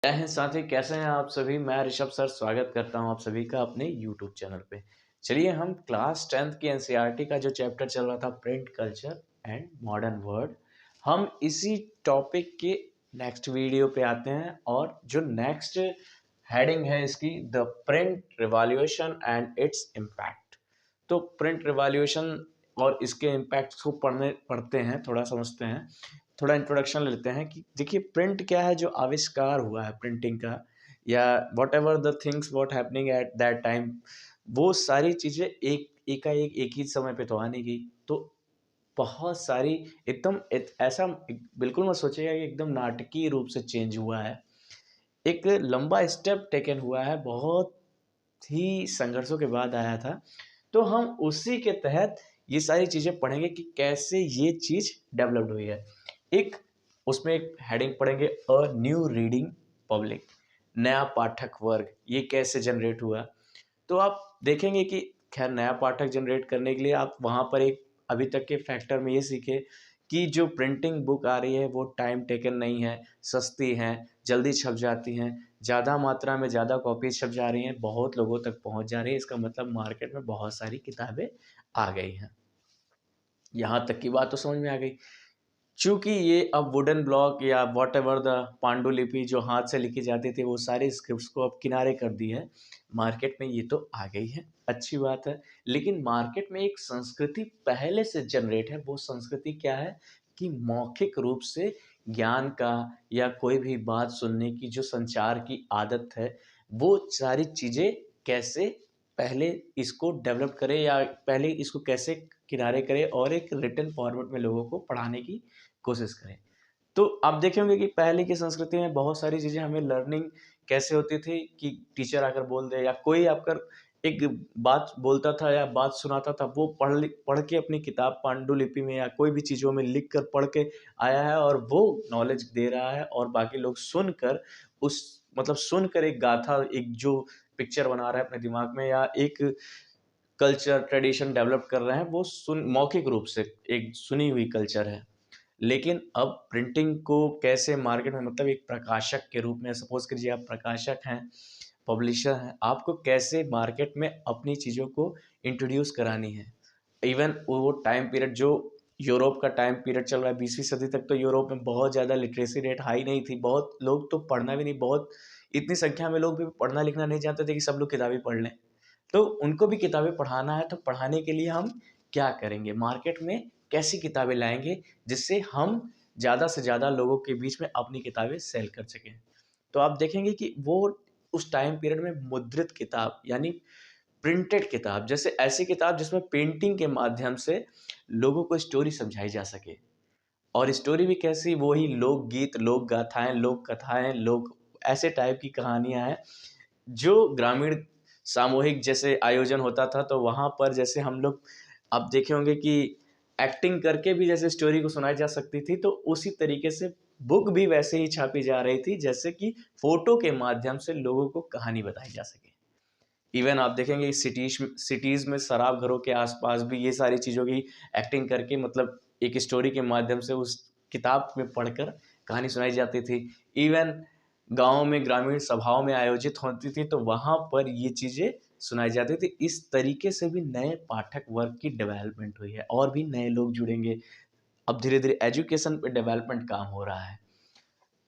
जय हिंद साथी, कैसे हैं आप सभी। मैं ऋषभ सर स्वागत करता हूं आप सभी का अपने यूट्यूब चैनल पे। चलिए, हम क्लास 10th की एनसीईआरटी का जो चैप्टर चल रहा था print culture and modern world, हम इसी टॉपिक के नेक्स्ट वीडियो पे आते हैं। और जो नेक्स्ट हेडिंग है इसकी, the print revolution and its impact. तो प्रिंट रिवॉल्यूशन और इसके इम्पैक्ट को पढ़ते हैं, थोड़ा समझते हैं, थोड़ा इंट्रोडक्शन लेते हैं कि देखिए प्रिंट क्या है। जो आविष्कार हुआ है प्रिंटिंग का, या whatever the things what happening at that time, वो सारी चीज़ें एक ही समय पे तो आ नहीं गई। तो बहुत सारी ऐसा बिल्कुल मत सोचिएगा कि एकदम नाटकीय रूप से चेंज हुआ है। एक लंबा स्टेप टेकन हुआ है, बहुत ही संघर्षों के बाद आया था। तो हम उसी के तहत ये सारी चीज़ें पढ़ेंगे कि कैसे ये चीज़ डेवलप्ड हुई है। एक उसमें एक हेडिंग पढ़ेंगे, अ न्यू रीडिंग पब्लिक, नया पाठक वर्ग, ये कैसे जनरेट हुआ। तो आप देखेंगे कि खैर नया पाठक जनरेट करने के लिए आप वहाँ पर एक अभी तक के फैक्टर में ये सीखे कि जो प्रिंटिंग बुक आ रही है वो टाइम टेकन नहीं है, सस्ती हैं, जल्दी छप जाती हैं, ज़्यादा मात्रा में ज़्यादा कॉपीज छप जा रही हैं, बहुत लोगों तक पहुँच जा रही है। इसका मतलब मार्केट में बहुत सारी किताबें आ गई हैं। यहाँ तक की बात तो समझ में आ गई। चूँकि ये अब वुडन ब्लॉक या व्हाटएवर द पांडुलिपि जो हाथ से लिखी जाती थी, वो सारी स्क्रिप्ट्स को अब किनारे कर दी है। मार्केट में ये तो आ गई है, अच्छी बात है। लेकिन मार्केट में एक संस्कृति पहले से जनरेट है। वो संस्कृति क्या है कि मौखिक रूप से ज्ञान का या कोई भी बात सुनने की जो संचार की आदत है, वो सारी चीज़ें कैसे पहले इसको डेवलप करें या पहले इसको कैसे किनारे करें और एक रिटन फॉर्मेट में लोगों को पढ़ाने की कोशिश करें। तो आप देखे होंगे कि पहले की संस्कृति में बहुत सारी चीज़ें हमें लर्निंग कैसे होती थी कि टीचर आकर बोल दे या कोई आकर एक बात बोलता था या बात सुनाता था, वो पढ़ के अपनी किताब पांडुलिपि में या कोई भी चीज़ों में लिख कर पढ़ के आया है और वो नॉलेज दे रहा है, और बाकी लोग सुनकर उस मतलब सुनकर एक गाथा, एक जो पिक्चर बना रहा है अपने दिमाग में, या एक कल्चर ट्रेडिशन डेवलप कर रहे हैं, वो सुन मौखिक रूप से एक सुनी हुई कल्चर है। लेकिन अब प्रिंटिंग को कैसे मार्केट में, मतलब एक प्रकाशक के रूप में, सपोज कीजिए आप प्रकाशक हैं, पब्लिशर हैं, आपको कैसे मार्केट में अपनी चीज़ों को इंट्रोड्यूस करानी है। इवन वो टाइम पीरियड जो यूरोप का टाइम पीरियड चल रहा है 20वीं सदी तक, तो यूरोप में बहुत ज़्यादा लिटरेसी रेट हाई नहीं थी। बहुत लोग तो पढ़ना भी नहीं, बहुत इतनी संख्या में लोग भी पढ़ना लिखना नहीं जानते थे कि सब लोग किताबें पढ़ लें। तो उनको भी किताबें पढ़ाना है, तो पढ़ाने के लिए हम क्या करेंगे, मार्केट में कैसी किताबें लाएँगे जिससे हम ज़्यादा से ज़्यादा लोगों के बीच में अपनी किताबें सेल कर सकें। तो आप देखेंगे कि वो उस टाइम पीरियड में मुद्रित किताब यानी प्रिंटेड किताब, जैसे ऐसी किताब जिसमें पेंटिंग के माध्यम से लोगों को स्टोरी समझाई जा सके। और स्टोरी भी कैसी, वही लोकगीत, लोक गाथाएँ, लोक कथाएँ, लोक ऐसे टाइप की कहानियाँ हैं जो ग्रामीण सामूहिक जैसे आयोजन होता था, तो वहाँ पर जैसे हम लोग, आप देखे होंगे कि एक्टिंग करके भी जैसे स्टोरी को सुनाई जा सकती थी, तो उसी तरीके से बुक भी वैसे ही छापी जा रही थी जैसे कि फ़ोटो के माध्यम से लोगों को कहानी बताई जा सके। इवन आप देखेंगे सिटीज़ में शराब घरों के आस-पास भी ये सारी चीज़ों की एक्टिंग करके, मतलब एक स्टोरी के माध्यम से उस किताब में पढ़कर कहानी सुनाई जाती थी। इवन गाँव में ग्रामीण सभाओं में आयोजित होती थी, तो वहाँ पर ये चीज़ें सुनाई जाती थी। इस तरीके से भी नए पाठक वर्ग की डेवलपमेंट हुई है और भी नए लोग जुड़ेंगे। अब धीरे-धीरे एजुकेशन पे डेवलपमेंट काम हो रहा है।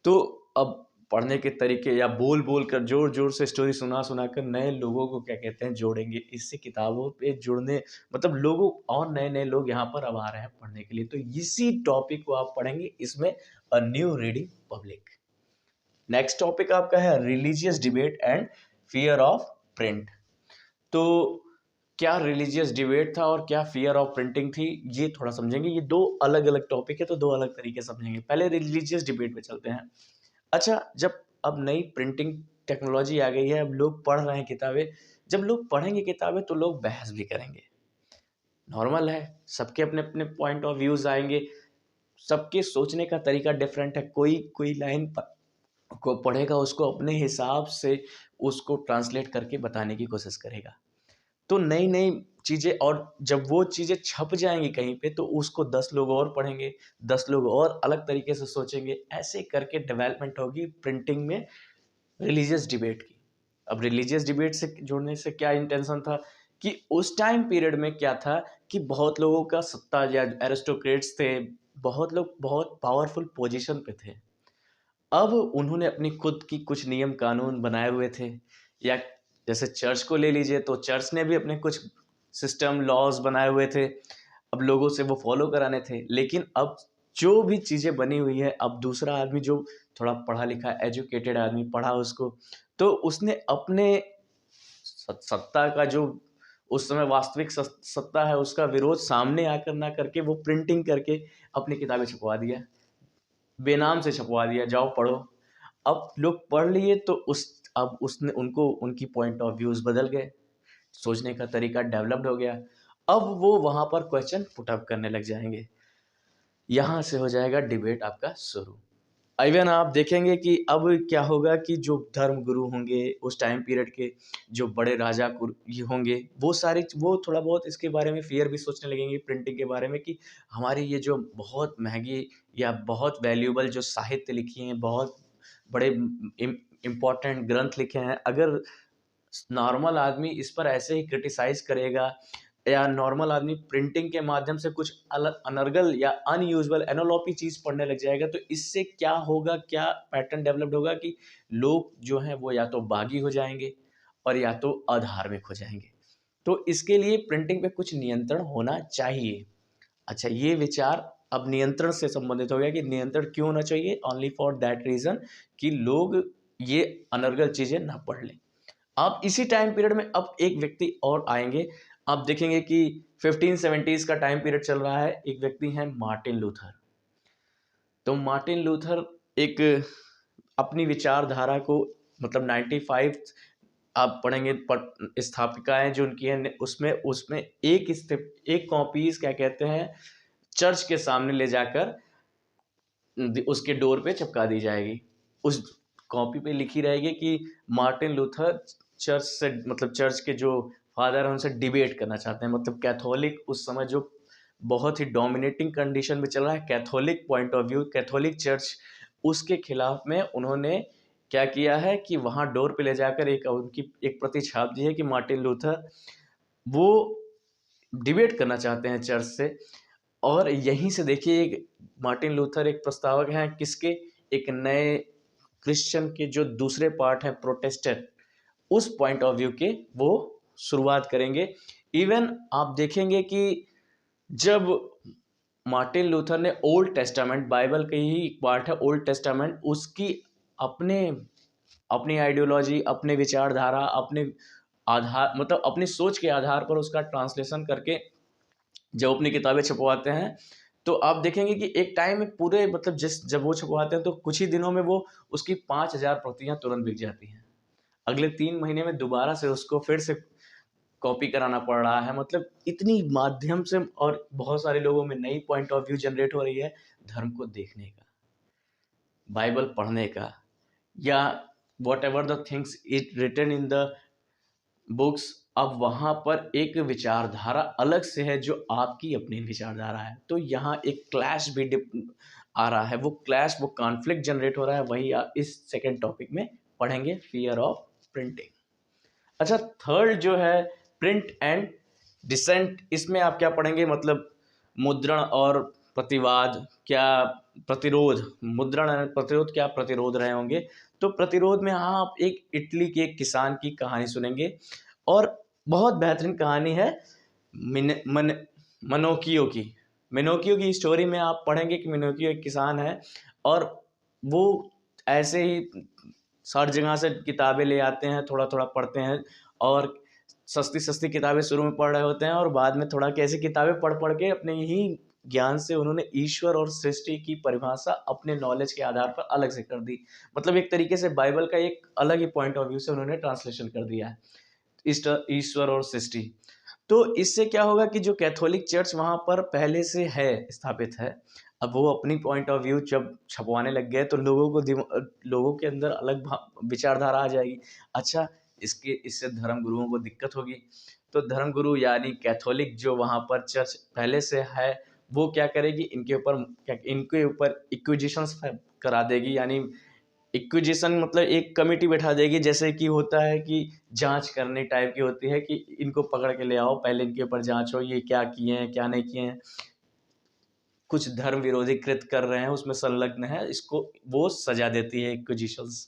तो अब पढ़ने के तरीके या बोल-बोल कर, ज़ोर-ज़ोर से स्टोरी सुना-सुना कर नए लोगों को क्या कहते हैं जोड़ेंगे। इससे किताबों पे जुड़ने, मतलब लोगों और नए-नए लोग यहाँ पर अब आ रहे हैं पढ़ने के लिए। तो इसी टॉपिक को आप पढ़ेंगे इसमें, a new reading public. Next topic आपका है religious debate and fear of print. तो क्या रिलीजियस डिबेट था और क्या फियर ऑफ प्रिंटिंग थी, ये थोड़ा समझेंगे। ये दो अलग-अलग टॉपिक है, तो दो अलग तरीके से समझेंगे। पहले रिलीजियस डिबेट पे चलते हैं। अच्छा, जब अब नई प्रिंटिंग टेक्नोलॉजी आ गई है, अब लोग पढ़ रहे हैं किताबें। जब लोग पढ़ेंगे किताबें तो लोग बहस भी करेंगे। नॉर्मल है, सबके अपने-अपने पॉइंट ऑफ व्यूज़ आएँगे, सबके सोचने का तरीका डिफरेंट है। कोई कोई लाइन प को पढ़ेगा, उसको अपने हिसाब से उसको ट्रांसलेट करके बताने की कोशिश करेगा। तो नई-नई चीज़ें, और जब वो चीज़ें छप जाएँगी कहीं पे, तो उसको 10 लोग और पढ़ेंगे, 10 लोग और अलग तरीके से सोचेंगे। ऐसे करके डेवलपमेंट होगी प्रिंटिंग में, रिलीजियस डिबेट की। अब रिलीजियस डिबेट से जोड़ने से क्या इंटेंशन था कि उस टाइम पीरियड में क्या था कि बहुत लोगों का सत्ता या एरिस्टोक्रेट्स थे, बहुत लोग बहुत पावरफुल पोजीशन पे थे। अब उन्होंने अपनी खुद की कुछ नियम कानून बनाए हुए थे, या जैसे चर्च को ले लीजिए तो चर्च ने भी अपने कुछ सिस्टम लॉज बनाए हुए थे, अब लोगों से वो फॉलो कराने थे। लेकिन अब जो भी चीज़ें बनी हुई है, अब दूसरा आदमी जो थोड़ा पढ़ा लिखा एजुकेटेड आदमी पढ़ा उसको, तो उसने अपने सत्ता का जो उस समय वास्तविक सत्ता है उसका विरोध सामने आकर ना करके वो प्रिंटिंग करके अपनी किताबें छपवा दिया, बेनाम से छपवा दिया, जाओ पढ़ो। अब लोग पढ़ लिए तो अब उसने उनको उनकी पॉइंट ऑफ व्यूज बदल गए, सोचने का तरीका डेवलप्ड हो गया। अब वो वहां पर क्वेश्चन पुट अप करने लग जाएंगे, यहाँ से हो जाएगा डिबेट आपका शुरू। इवन आप देखेंगे कि अब क्या होगा कि जो धर्म गुरु होंगे उस टाइम पीरियड के, जो बड़े राजा ये होंगे, वो थोड़ा बहुत इसके बारे में फियर भी सोचने लगेंगे प्रिंटिंग के बारे में कि हमारी ये जो बहुत महंगी या बहुत वैल्यूएबल जो साहित्य लिखी हैं, बहुत बड़े इम्पोर्टेंट ग्रंथ लिखे हैं, अगर नॉर्मल आदमी इस पर ऐसे ही क्रिटिसाइज करेगा या नॉर्मल आदमी प्रिंटिंग के माध्यम से कुछ अलग अनर्गल या अनयूजुअल एनोलॉपी चीज पढ़ने लग जाएगा, तो इससे क्या होगा, क्या पैटर्न डेवलप्ड होगा कि लोग जो हैं वो या तो बागी हो जाएंगे और या तो अधार्मिक हो जाएंगे। तो इसके लिए प्रिंटिंग पे कुछ नियंत्रण होना चाहिए। अच्छा, ये विचार अब नियंत्रण से संबंधित हो गया कि नियंत्रण क्यों होना चाहिए, ओनली फॉर दैट रीजन कि लोग ये अनर्गल चीजें ना पढ़ लें। आप इसी टाइम पीरियड में अब एक व्यक्ति और आएंगे, आप देखेंगे कि 1570s का टाइम पीरियड चल रहा है, एक व्यक्ति है मार्टिन लूथर। तो मार्टिन लूथर एक अपनी विचारधारा को, मतलब 95 आप पढ़ेंगे स्थापिकाएं जो उनकी हैं, उसमें उसमें एक कॉपीज क्या कहते हैं चर्च के सामने ले जाकर उसके डोर पे चिपका दी जाएगी। उस कॉपी पे लिखी रहेगी कि मार्टिन लूथर चर्च से, मतलब चर्च के जो फादर हैं उनसे डिबेट करना चाहते हैं। मतलब कैथोलिक उस समय जो बहुत ही डोमिनेटिंग कंडीशन में चल रहा है, Catholic point of view, Catholic church, उसके खिलाफ में उन्होंने क्या किया है कि वहाँ डोर पे ले जाकर उनकी एक प्रति छाप दी है कि मार्टिन लूथर वो डिबेट करना चाहते हैं चर्च से। और यहीं से देखिए मार्टिन लूथर एक प्रस्तावक हैं किसके, एक नए क्रिश्चियन के जो दूसरे पार्ट है प्रोटेस्टेंट, उस पॉइंट ऑफ व्यू के वो शुरुआत करेंगे। इवन आप देखेंगे कि जब मार्टिन लूथर ने ओल्ड टेस्टामेंट, बाइबल का ही एक पार्ट है ओल्ड टेस्टामेंट, उसकी अपने अपनी आइडियोलॉजी, अपने विचारधारा, अपने आधार, मतलब अपनी सोच के आधार पर उसका ट्रांसलेशन करके जब अपनी किताबें छपवाते हैं, तो आप देखेंगे कि एक टाइम में पूरे, मतलब जब वो छपवाते हैं तो कुछ ही दिनों में वो उसकी 5000 प्रतियां तुरंत बिक जाती हैं। अगले 3 महीने में दोबारा से उसको फिर से कॉपी कराना पड़ रहा है। मतलब इतनी माध्यम से और बहुत सारे लोगों में नई पॉइंट ऑफ व्यू जनरेट हो रही है धर्म को देखने का, बाइबल पढ़ने का, या whatever the things it written in the books. अब वहां पर एक विचारधारा अलग से है जो आपकी अपनी विचारधारा है, तो यहाँ एक क्लैश भी आ रहा है, वो क्लैश, वो कॉन्फ्लिक्ट जनरेट हो रहा है, वही आप इस सेकेंड टॉपिक में पढ़ेंगे, फियर ऑफ प्रिंटिंग। अच्छा, थर्ड जो है प्रिंट एंड डिसेंट, इसमें आप क्या पढ़ेंगे, मतलब मुद्रण और प्रतिवाद, क्या प्रतिरोध, मुद्रण और प्रतिरोध क्या प्रतिरोध रहे होंगे। तो प्रतिरोध में आप एक इटली के एक किसान की कहानी सुनेंगे, और बहुत बेहतरीन कहानी है मनोकियो की। मिनोकियो की स्टोरी में आप पढ़ेंगे कि मिनोकियो एक किसान है, और वो ऐसे ही हर जगह से किताबें ले आते हैं, थोड़ा थोड़ा पढ़ते हैं, और सस्ती सस्ती किताबें शुरू में पढ़ रहे होते हैं, और बाद में थोड़ा कैसी किताबें पढ़ पढ़ के अपने ही ज्ञान से उन्होंने ईश्वर और सृष्टि की परिभाषा अपने नॉलेज के आधार पर अलग से कर दी। मतलब एक तरीके से बाइबल का एक अलग ही पॉइंट ऑफ व्यू से उन्होंने ट्रांसलेशन कर दिया है, ईश्वर और सृष्टि। तो इससे क्या होगा कि जो कैथोलिक चर्च वहाँ पर पहले से है, स्थापित है, अब वो अपनी पॉइंट ऑफ व्यू जब छपवाने लग गए तो लोगों के अंदर अलग विचारधारा आ जाएगी। अच्छा, इससे धर्म गुरुओं को दिक्कत होगी, तो धर्म गुरु यानी कैथोलिक जो वहाँ पर चर्च पहले से है, वो क्या करेगी, इनके ऊपर इक्विजिशंस करा देगी, यानी इक्विजिशन मतलब एक कमेटी बैठा देगी, जैसे कि होता है कि जांच करने टाइप की होती है कि इनको पकड़ के ले आओ, पहले इनके ऊपर जांच हो, ये क्या किए हैं क्या नहीं किए हैं, कुछ धर्म विरोधी कृत कर रहे हैं उसमें संलग्न है, इसको वो सजा देती है इक्विजिशंस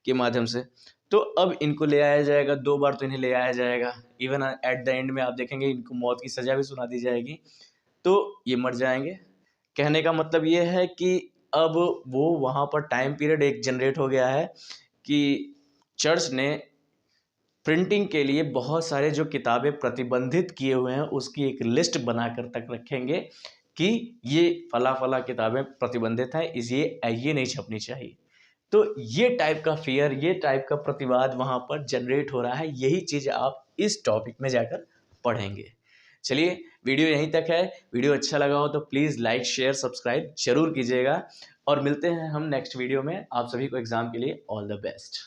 के माध्यम से। तो अब इनको ले आया जाएगा, 2 बार तो इन्हें ले आया जाएगा, इवन एट द एंड में आप देखेंगे इनको मौत की सजा भी सुना दी जाएगी, तो ये मर जाएंगे। कहने का मतलब ये है कि अब वो वहाँ पर टाइम पीरियड एक जनरेट हो गया है कि चर्च ने प्रिंटिंग के लिए बहुत सारे जो किताबें प्रतिबंधित किए हुए हैं उसकी एक लिस्ट बनाकर तक रखेंगे कि ये फला फला किताबें प्रतिबंधित हैं, ये नहीं छपनी चाहिए। तो ये टाइप का फियर, ये टाइप का प्रतिवाद वहाँ पर जनरेट हो रहा है। यही चीज़ आप इस टॉपिक में जाकर पढ़ेंगे। चलिए, वीडियो यहीं तक है। वीडियो अच्छा लगा हो तो प्लीज़ लाइक शेयर सब्सक्राइब जरूर कीजिएगा, और मिलते हैं हम नेक्स्ट वीडियो में। आप सभी को एग्ज़ाम के लिए ऑल द बेस्ट।